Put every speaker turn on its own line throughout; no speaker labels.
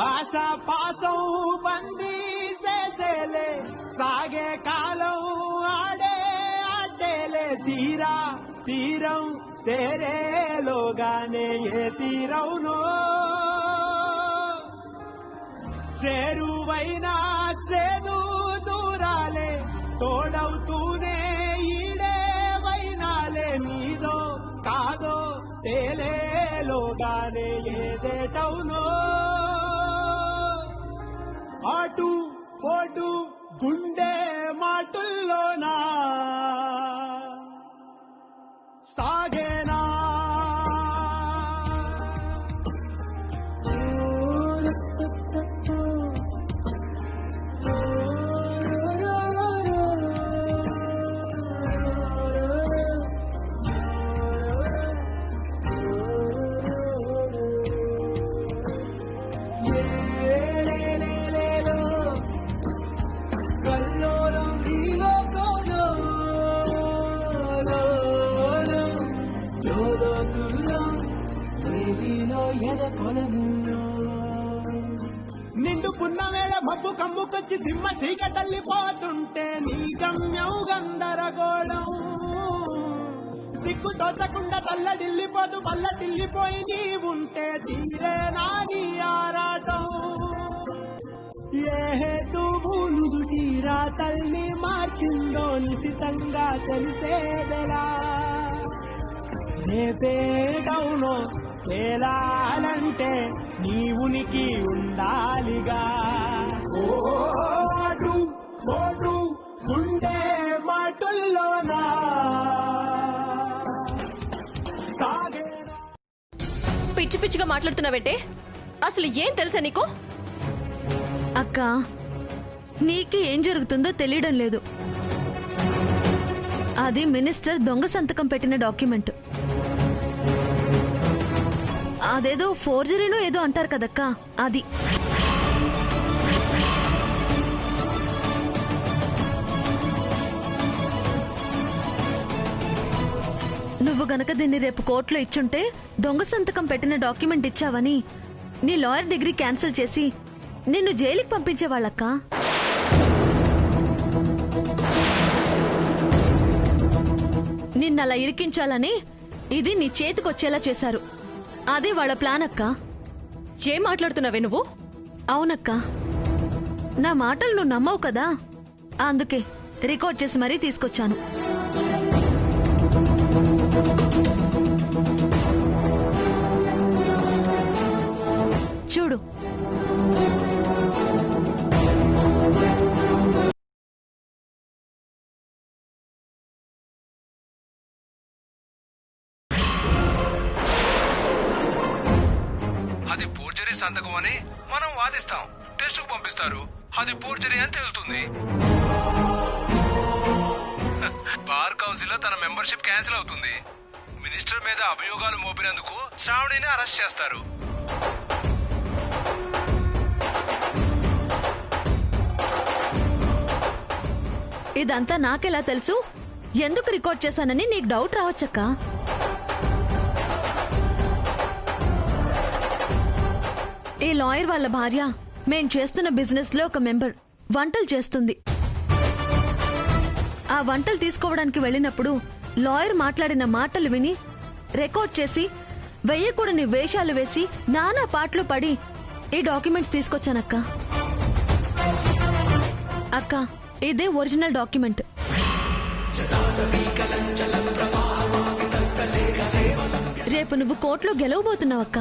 ఆశాపాసం బందీ చేసేలే సాగే కాలం ఆడే ఆడేలే తీరం సేరేలోగానే ఏ తీరవునో సేరువైనా సేదు దూరాలే తోడవుతూనే ఈడే వైనాలే మీదో కాదో తేలేలోగానే ఏదేటవునో ఆటు పోటు గుండె మాటుల్లోనా సాగేనా నిండు పున్నవేళ మబ్బు కమ్ముకొచ్చి సింహ సీకటల్లిపోతుంటే నీ గమ్యం గందరగోళం దిక్కు తోచకుండా చల్లడిల్లిపోతూ పల్లటిల్లిపోయి నీ ఉంటే తీరే నాని ఆరాటం ఏ హేతువులు దుటీరా తల్లి మార్చిందో నిశితంగా తెలిసేదలా రేపేటవునో తేలాలంటే నీ ఉనికి ఉండాలిగా ఓటు ఓటు గుండె మాటుల్లోనా సాగేనా.
పిచ్చి పిచ్చిగా మాట్లాడుతున్నావంటే అసలు ఏం తెలుసా నీకు?
అక్క, నీకు ఏం జరుగుతుందో తెలియడం లేదు. అది మినిస్టర్ దొంగ సంతకం పెట్టిన డాక్యుమెంట్. అదేదో ఫోర్జరీనో ఏదో అంటారు కదక్క, అది. నువ్వు గనక దీన్ని రేపు కోర్టులో ఇచ్చుంటే దొంగ సంతకం పెట్టిన డాక్యుమెంట్ ఇచ్చావని నీ లాయర్ డిగ్రీ క్యాన్సిల్ చేసి నిన్ను జైలుకి పంపించేవాళ్ళక్క. నిన్నలా ఇరికించాలని ఇది నీ చేతికొచ్చేలా చేశారు. అదే వాళ్ళ ప్లాన్ అక్క.
ఏం మాట్లాడుతున్నావే నువ్వు?
అవునక్క, నా మాటలు నువ్వు నమ్మవు కదా, అందుకే రికార్డ్ చేసి మరీ తీసుకొచ్చాను. చూడు.
అది ఫోర్జరీ సంతకం అని మనం వాదిస్తాం, టెస్టుకు పంపిస్తారు, అది ఫోర్జరీ అని తేలుతుంది. బార్ కౌన్సిల్ లో తన మెంబర్షిప్ క్యాన్సిల్ అవుతుంది. మినిస్టర్ మీద అభియోగాలు మోపినందుకు శ్రావణిని అరెస్ట్ చేస్తారు.
ఇదంతా నాకెలా తెలుసు? ఎందుకు రికార్డ్ చేశానని నీకు డౌట్ రావచ్చక్క. ఈ లాయర్ వాళ్ళ భార్య మేం చేస్తున్న బిజినెస్ లో ఒక మెంబర్ వంటలు చేస్తుంది. ఆ వంటలు తీసుకోవడానికి వెళ్ళినప్పుడు లాయర్ మాట్లాడిన మాటలు విని రికార్డ్ చేసి వెయ్యకూడని వేషాలు వేసి నానా పాటలు పడి ఈ డాక్యుమెంట్స్ తీసుకొచ్చానక్క. అక్క, ఇదే ఒరిజినల్ డాక్యుమెంట్. రేపు నువ్వు కోర్టులో గెలవబోతున్నావక్క.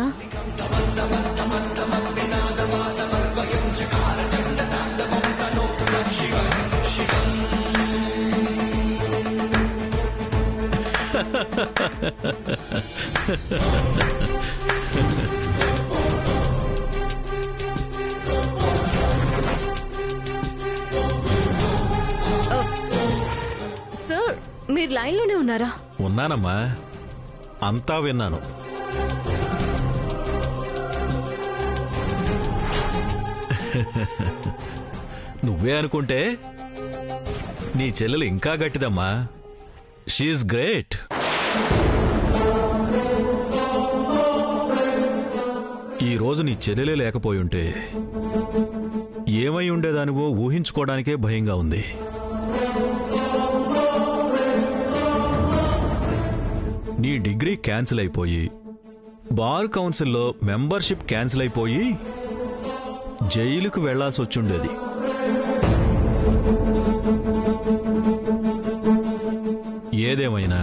సార్, మీరు లైన్లోనే ఉన్నారా?
ఉన్నానమ్మా, అంతా విన్నాను. నువ్వే అనుకుంటే నీ చెల్లెలు ఇంకా గట్టిదమ్మా. She is great. ఈ రోజు నీ చెల్లెలే లేకపోయుంటే ఏమై ఉండేదానివో ఊహించుకోవడానికే భయంగా ఉంది. నీ డిగ్రీ క్యాన్సిల్ అయిపోయి, బార్ కౌన్సిల్లో మెంబర్షిప్ క్యాన్సిల్ అయిపోయి జైలుకు వెళ్లాల్సి వచ్చుండేది. ఏదేమైనా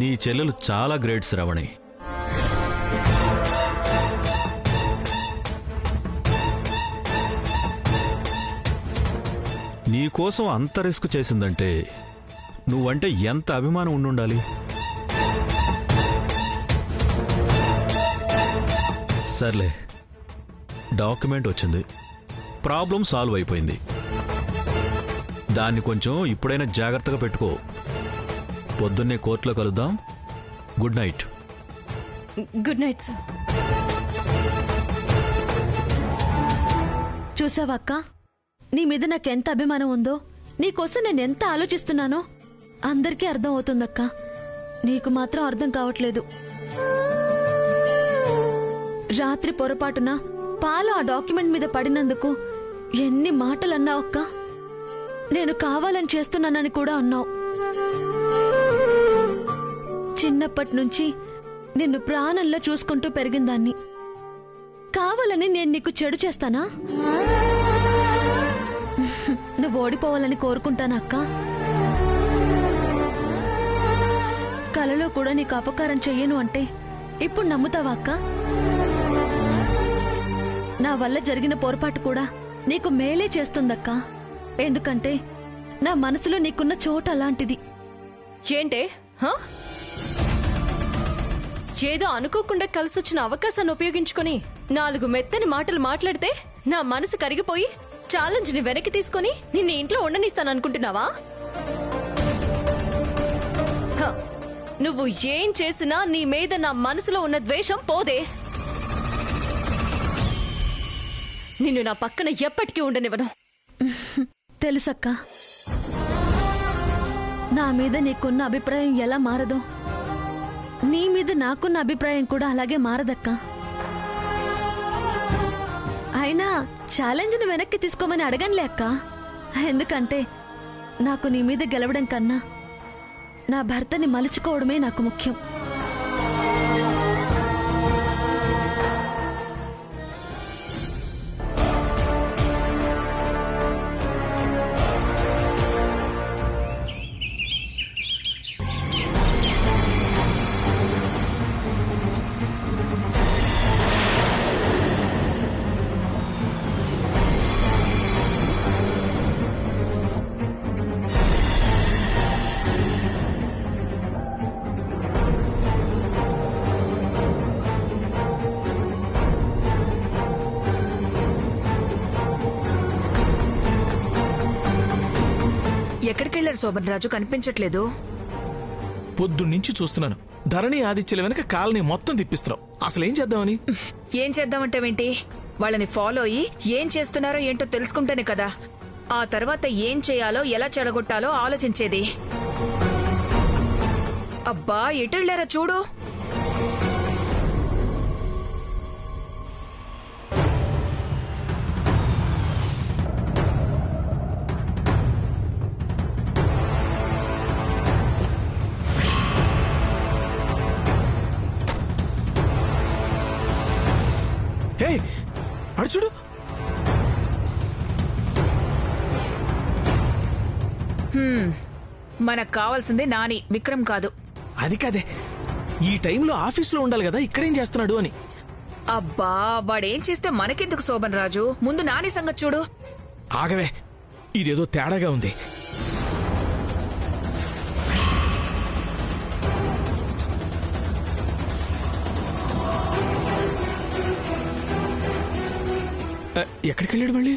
నీ చెల్లెలు చాలా గ్రేట్ శ్రవణి. నీకోసం అంత రిస్క్ చేసిందంటే నువ్వంటే ఎంత అభిమానం ఉండుండాలి. సర్లే, డాక్యుమెంట్ వచ్చింది, ప్రాబ్లం సాల్వ్ అయిపోయింది. దాన్ని కొంచెం ఇప్పుడైనా జాగ్రత్తగా పెట్టుకో. పొద్దున్నే కోర్టులో కలుద్దాం. Good night.
Good night sir.
చూసావక్క, నీ మీద నాకెంత అభిమానం ఉందో, నీకోసం నేను ఎంత ఆలోచిస్తున్నానో అందరికీ అర్థం అవుతుందక్క. నీకు మాత్రం అర్థం కావట్లేదు. రాత్రి పొరపాటున పాలు ఆ డాక్యుమెంట్ మీద పడినందుకు ఎన్ని మాటలు అన్నావు అక్క. నేను కావాలని చేస్తున్నానని కూడా అన్నావు. చిన్నప్పటి నుంచి నిన్ను ప్రాణంలో చూసుకుంటూ పెరిగిందాన్ని. కావాలని నేను నీకు చెడు చేస్తానా? నువ్వు ఓడిపోవాలని కోరుకుంటానా అక్క? కలలో కూడా నీకు అపకారం చెయ్యను అంటే ఇప్పుడు నమ్ముతావా అక్క? నా వల్ల జరిగిన పొరపాటు కూడా నీకు మేలే చేస్తుందక్క. ఎందుకంటే నా మనసులో నీకున్న చోటు అలాంటిది.
ఏంటే హా? ఏదో అనుకోకుండా కలిసొచ్చిన అవకాశాన్ని ఉపయోగించుకొని 4 మెత్తని మాటలు మాట్లాడితే నా మనసు కరిగిపోయి ఛాలెంజ్ ని వెనక్కి తీసుకొని నిన్ను ఇంట్లో ఉండనిస్తాననుకుంటున్నావా? హ, నువ్వు ఏం చేసినా నీ మీద నా మనసులో ఉన్న ద్వేషం పోదే. నిన్ను నా పక్కన ఎప్పటికీ ఉండనివ్వను.
తెలుసక్క, నా మీద నీకున్న అభిప్రాయం ఎలా మారదో నీ మీద నాకున్న అభిప్రాయం కూడా అలాగే మారదక్క. అయినా ఛాలెంజ్ని వెనక్కి తీసుకోమని అడగనులే అక్క. ఎందుకంటే నాకు నీ మీద గెలవడం కన్నా నా భర్తని మలుచుకోవడమే నాకు ముఖ్యం.
ఎక్కడికెళ్లారు శోభన్ రాజు? కనిపించట్లేదు.
పొద్దున్నుంచి చూస్తున్నాను. ధరణి ఆదిత్యల వెనక కాలనీ మొత్తం తిప్పిస్తున్నావు. అసలేం చేద్దామని?
ఏం చేద్దామంటావేంటి? వాళ్ళని ఫాలో అయ్యి ఏం చేస్తున్నారో ఏంటో తెలుసుకుంటేనే కదా ఆ తర్వాత ఏం చేయాలో ఎలా చెడగొట్టాలో ఆలోచించేది. అబ్బా, ఎటెళ్లారా చూడు.
హే, అడు చూడు.
మనకు కావాల్సింది నాని, విక్రమ్ కాదు.
అది కాదే, ఈ టైంలో ఆఫీస్లో ఉండాలి కదా, ఇక్కడేం చేస్తున్నాడు అని.
అబ్బా, వాడేం చేస్తే మనకెందుకు శోభన్ రాజు? ముందు నాని సంగతి చూడు.
ఆగవే, ఇదేదో తేడాగా ఉంది. ఎక్కడికి వెళ్ళాడు మళ్ళీ?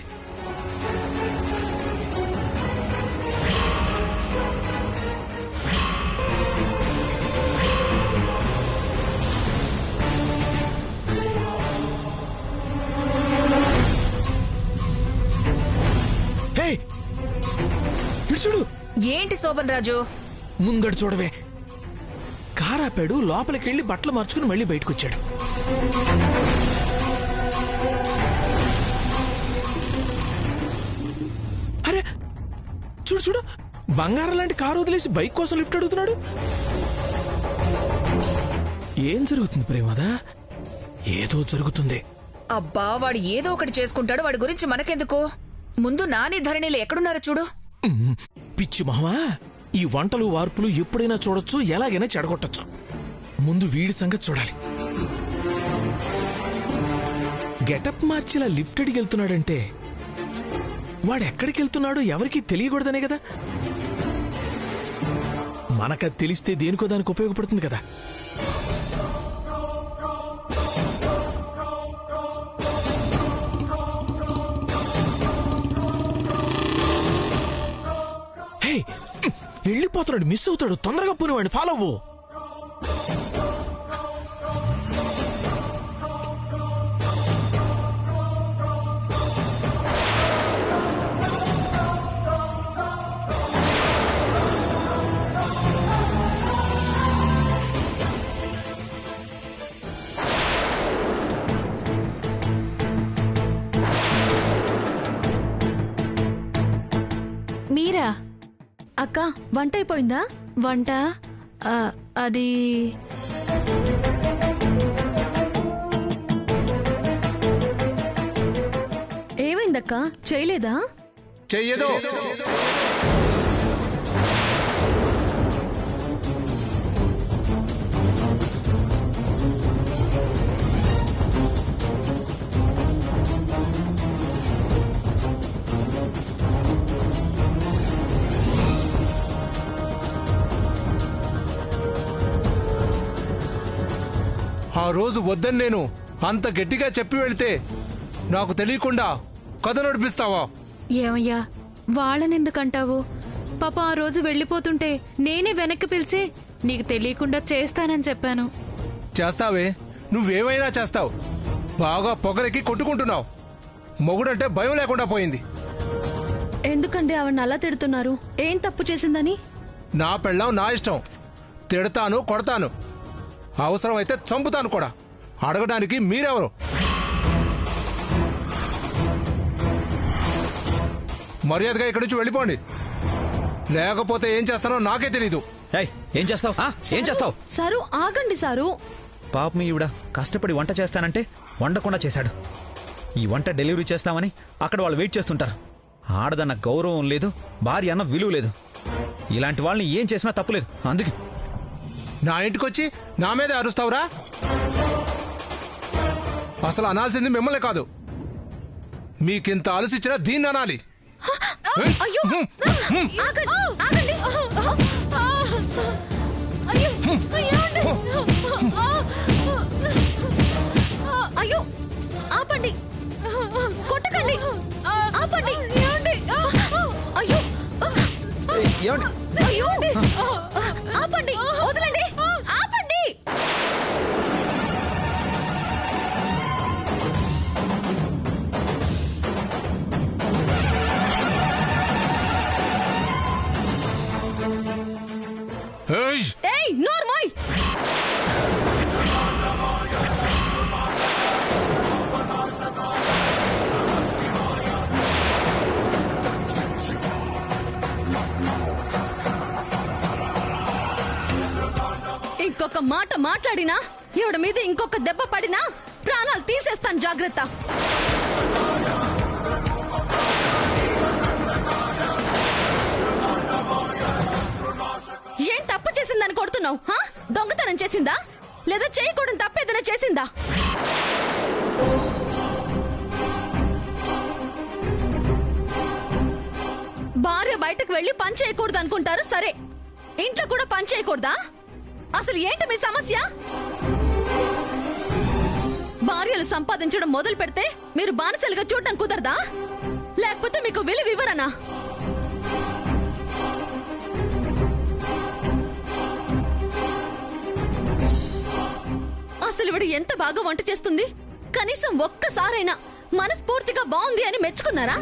హే, ఇటు చూడు.
ఏంటి శోభన్ రాజు?
ముందడు చూడవే. కారాపాడు, లోపలికి వెళ్ళి బట్టలు మార్చుకుని మళ్ళీ బయటకు వచ్చాడు. చూడు చూడు, బంగారం లాంటి కారు వదిలేసి బైక్ కోసం లిఫ్ట్ అడుగుతున్నాడు. ఏం జరుగుతుంది ప్రేమదా? ఏదో జరుగుతుంది.
అబ్బా వాడు ఏదో ఒకటి చేసుకుంటాడు, వాడి గురించి మనకెందుకు? ముందు నాని ధరణిలు ఎక్కడున్నారో చూడు.
పిచ్చి మహమా, ఈ వంటలు వార్పులు ఎప్పుడైనా చూడొచ్చు, ఎలాగైనా చెడగొట్టచ్చు. ముందు వీడి సంగతి చూడాలి. గెటప్ మార్చిలా లిఫ్ట్ అడిగి వెళ్తున్నాడంటే వాడెక్కడికి వెళ్తున్నాడో ఎవరికీ తెలియకూడదనే కదా. మనకది తెలిస్తే దేనికో దానికి ఉపయోగపడుతుంది కదా. హే, వెళ్ళిపోతున్నాడు, మిస్ అవుతాడు. తొందరగా పోనివాడిని ఫాలో అవ్వు.
మీరా?
అక్క, వంట అయిపోయిందా?
వంట అది
ఏమైందక్క? చేయలేదా?
చెయ్యదు. ఆ రోజు వద్దని నేను అంత గట్టిగా చెప్పి వెళితే నాకు తెలియకుండా కథ నడిపిస్తావా?
ఏమయ్యా, వాళ్ళనెందుకంటావు? పాప ఆ రోజు వెళ్ళిపోతుంటే నేనే వెనక్కి పిలిచి నీకు తెలియకుండా చేస్తానని చెప్పాను.
చేస్తావే, నువ్వేమైనా చేస్తావు. బాగా పొగరికి కొట్టుకుంటున్నావు. మొగుడంటే భయం లేకుండా పోయింది.
ఎందుకండి ఆవిడ అలా తిడుతున్నారు? ఏం తప్పు చేసిందని?
నా పెళ్ళాం నా ఇష్టం. తిడతాను, కొడతాను, అవసరమైతే చంపుతాను కూడా. అడగడానికి మీరెవరు? మర్యాదగా ఇక్కడి నుంచి వెళ్ళిపోండి, లేకపోతే ఏం చేస్తానో నాకే తెలీదు.
ఏం చేస్తావు? ఏం చేస్తావు?
సారు, ఆగండి సారు.
పాపం ఈవిడ కష్టపడి వంట చేస్తానంటే వండకుండా చేశాడు. ఈ వంట డెలివరీ చేస్తామని అక్కడ వాళ్ళు వెయిట్ చేస్తుంటారు. ఆడదన్న గౌరవం లేదు, భార్య అన్న విలువ లేదు. ఇలాంటి వాళ్ళని ఏం చేసినా తప్పులేదు. అందుకే
నా ఇంటికొచ్చి నా మీదే అరుస్తావురా? అసలు అనాల్సింది మిమ్మల్ని కాదు. మీకింత ఆలోచించినా దీన్ని అనాలి.
అయ్యో, ఆగండి, ఆగండి. అయ్యో, ఆపండి, కొట్టకండి, ఆపండి. అయ్యో, అయ్యో, ఆపండి, వదలండి, ఆపండి. ఏయ్, నోర్మోయ్. ఇంకొక మాట మాట్లాడినా, ఈవిడ మీద ఇంకొక దెబ్బ పడినా ప్రాణాలు తీసేస్తాను, జాగ్రత్త. ఏం తప్పు చేసిందని కొడుతున్నావు? దొంగతనం చేసిందా, లేదా చేయకూడని తప్పేదైనా చేసిందా? భార్య బయటకు వెళ్లి పని చేయకూడదు అనుకుంటారు, సరే. ఇంట్లో కూడా పని చేయకూడదా? అసలు ఏంటి మీ సమస్య? భార్యలు సంపాదించడం మొదలు పెడితే మీరు బానిసలుగా చూడటం కుదరదా? లేకపోతే మీకు విలువ ఇవ్వరనా? అసలు ఇవిడ ఎంత బాగా వంట చేస్తుంది. కనీసం ఒక్కసారైనా మనస్ఫూర్తిగా బాగుంది అని మెచ్చుకున్నారా?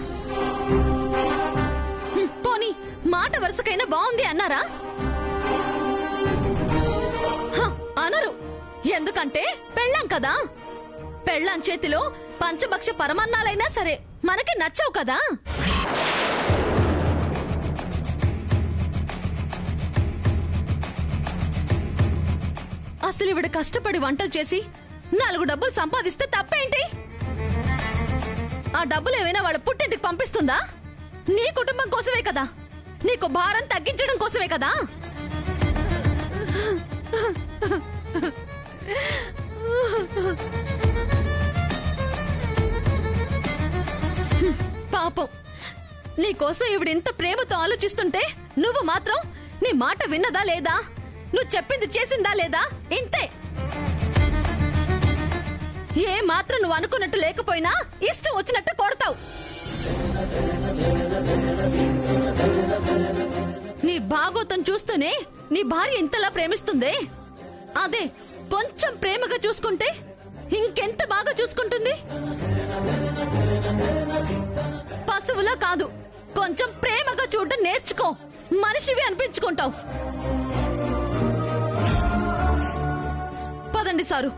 పోనీ మాట వరుసకైనా బాగుంది అన్నారా? అనరు. ఎందుకంటే పెళ్ళాం కదా. పెళ్ళాం చేతిలో పంచభక్ష పరమన్నాలైనా సరే మనకి నచ్చవు కదా. అసలు ఇవిడ కష్టపడి వంటలు చేసి 4 డబ్బులు సంపాదిస్తే తప్పేంటి? ఆ డబ్బులు ఏమైనా వాళ్ళ పుట్టింటికి పంపిస్తుందా? నీ కుటుంబం కోసమే కదా, నీకు భారం తగ్గించడం కోసమే కదా. పాపం, నీకోసం ఇవిడ ఇంత ప్రేమతో ఆలోచిస్తుంటే నువ్వు మాత్రం నీ మాట విన్నదా లేదా? నువ్వు చెప్పింది చేసిందా లేదా? ఇంతే. ఏ మాత్రం నువ్వు అనుకున్నట్టు లేకపోయినా ఇష్టం వచ్చినట్టు కొడతావు. నీ భాగోతం చూస్తూనే నీ భార్య ఇంతలా ప్రేమిస్తుందే, అదే కొంచెం ప్రేమగా చూసుకుంటే ఇంకెంత బాగా చూసుకుంటుంది. పశువులా కాదు, కొంచెం ప్రేమగా చూడటం నేర్చుకో. మనిషివి అనిపించుకుంటావు. పదండి సారు.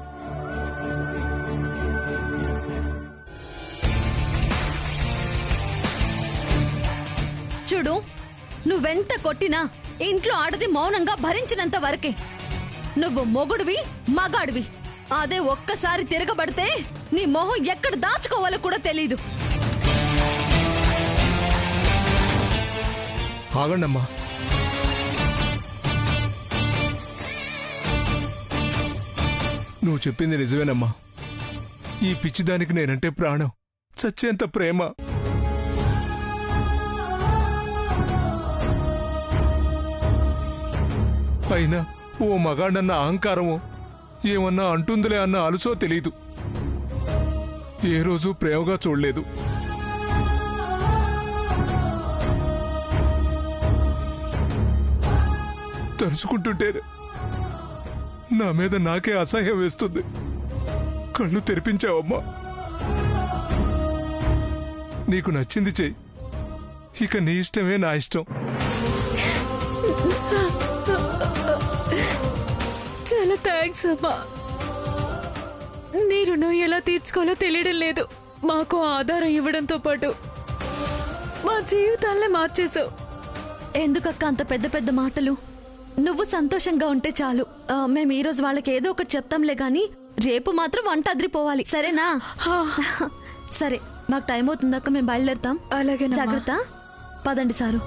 చూడు, నువ్వెంత కొట్టినా ఇంట్లో ఆడది మౌనంగా భరించినంత వరకే. నువ్వు మొగుడివి, మగాడివి. అదే ఒక్కసారి తిరగబడితే నీ మొహం ఎక్కడ దాచుకోవాలో కూడా తెలీదు.
ఆగండమ్మా. నువ్వు చెప్పింది నిజమేనమ్మా. ఈ పిచ్చిదానికి నేనంటే ప్రాణం, చచ్చేంత ప్రేమ. అయినా ఓ మగాడన్న అహంకారమో ఏమన్నా అంటుందిలే అన్న అలుసో తెలీదు. ఏ రోజు ప్రేమగా చూడలేదు. తలుచుకుంటుంటే నా మీద నాకే అసహ్యం వేస్తుంది. కళ్ళు తెరిపించావమ్మా. నీకు నచ్చింది చెయ్యి, ఇక నీ ఇష్టమే నా ఇష్టం.
చాలా థ్యాంక్స్ అమ్మా. నీ రుణం ఎలా తీర్చుకోవాలో తెలియడం లేదు. మాకు ఆధారం ఇవ్వడంతో పాటు మా జీవితాలనే మార్చేశావు.
ఎందుకక్క అంత పెద్ద పెద్ద మాటలు? నువ్వు సంతోషంగా ఉంటే చాలు. మేము ఈ రోజు వాళ్ళకి ఏదో ఒకటి చెప్తాంలే గాని రేపు మాత్రం వంట అదిరిపోవాలి, సరేనా? సరే, మాకు టైం అవుతుందాక మేము బయలుదేరుతాం.
అలాగే,
జాగ్రత్త. పదండి సారు.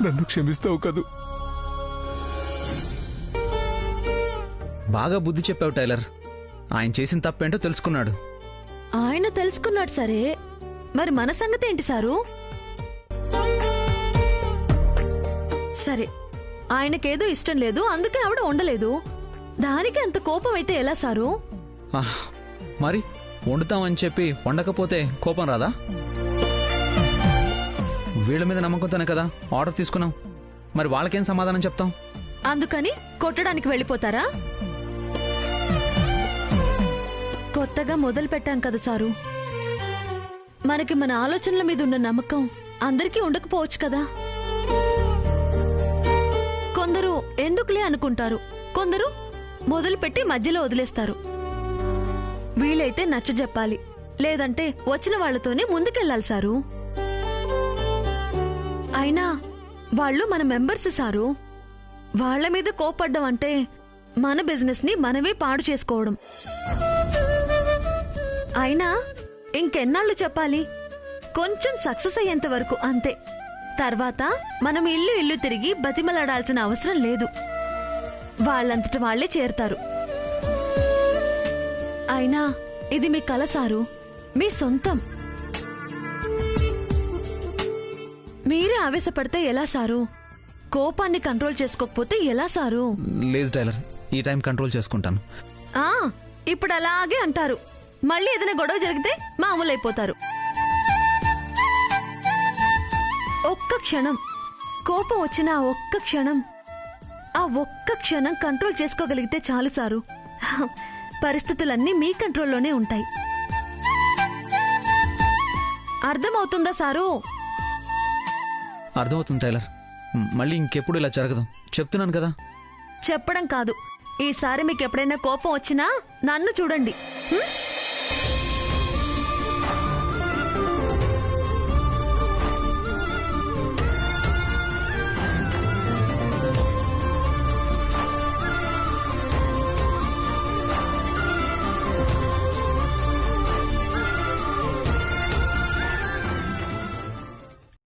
నన్ను క్షమిస్తావు కదూ?
బాగా బుద్ధి చెప్పావు టైలర్. ఆయన చేసిన తప్పేంటో తెలుసుకున్నాడు.
ఆయన తెలుసుకున్నాడు సరే, మరి మన సంగతి ఏంటి సారు? సరే, ఆయనకేదో ఇష్టం లేదు, అందుకే ఆవిడ ఉండలేదు. దానికి అంత కోపం అయితే ఎలా సారు?
మరి వండుతామని చెప్పి వండకపోతే కోపం రాదా? వీళ్ళ మీద నమ్మకంతోనే కదా ఆర్డర్ తీసుకున్నాం. మరి వాళ్ళకేం సమాధానం చెప్తాం?
అందుకని కొట్టడానికి వెళ్ళిపోతారా? కొత్తగా మొదలు పెట్టాం కదా సారు. మనకి మన ఆలోచనల మీద ఉన్న నమ్మకం అందరికీ ఉండకపోవచ్చు కదా. కొందరు ఎందుకులే అనుకుంటారు, కొందరు మొదలుపెట్టి మధ్యలో వదిలేస్తారు. వీలైతే నచ్చజెప్పాలి, లేదంటే వచ్చిన వాళ్లతోనే ముందుకెళ్లాలి సారు. అయినా వాళ్ళు మన మెంబర్స్ సారు. వాళ్ల మీద కోపడ్డం అంటే మన బిజినెస్ ని మనమే పాడు చేసుకోవడం. అయినా ఇంకెన్నాళ్ళు చెప్పాలి? కొంచెం సక్సెస్ అయ్యేంత వరకు అంతే. తర్వాత మనం ఇల్లు తిరిగి బతిమలాడాల్సిన అవసరం లేదు. వాళ్ళంతట వాళ్లే చేరతారు. అయినా ఇది మీ కల సారు, మీ సొంతం. మీరే ఆవేశపడితే ఎలా సారు? కోపాన్ని కంట్రోల్ చేసుకోకపోతే ఎలా సారు?
లేదు టైలర్, ఈ టైం కంట్రోల్ చేసుకుంటాను.
ఇప్పుడు అలాగే అంటారు. మళ్ళీ ఏదైనా గొడవ జరిగితే మామూలైపోతారు. ఒక్క క్షణం కోపం వచ్చిన ఆ ఒక్క క్షణం కంట్రోల్ చేసుకోగలిగితే చాలు సారు. పరిస్థితులన్నీ మీ కంట్రోల్లోనే ఉంటాయి. అర్థమవుతుందా సారు?
అర్థమవుతుంది టైలర్. మళ్ళీ ఇంకెప్పుడు ఇలా జరగదు, చెప్తున్నాను కదా.
చెప్పడం కాదు, ఈసారి మీకు ఎప్పుడైనా కోపం వచ్చినా నన్ను చూడండి.